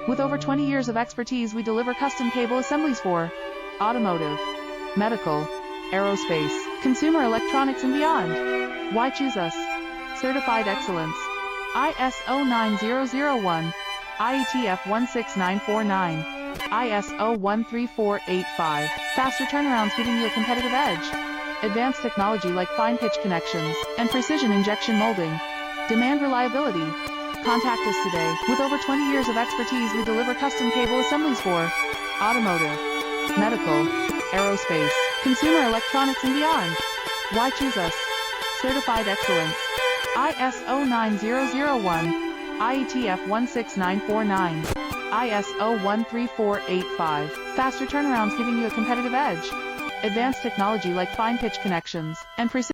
With over 20 years of expertise, we deliver custom cable assemblies for automotive, medical, aerospace, consumer electronics and beyond. Why choose us? Certified excellence. ISO 9001, IATF 16949, ISO 13485. Faster turnarounds giving you a competitive edge. Advanced technology like fine pitch connections and precision injection molding. Demand reliability. Contact us today. With over 20 years of expertise, we deliver custom cable assemblies for automotive, medical, aerospace, consumer electronics and beyond. Why choose us? Certified excellence. ISO 9001, IATF 16949, ISO 13485. Faster turnarounds giving you a competitive edge. Advanced technology like fine pitch connections and precision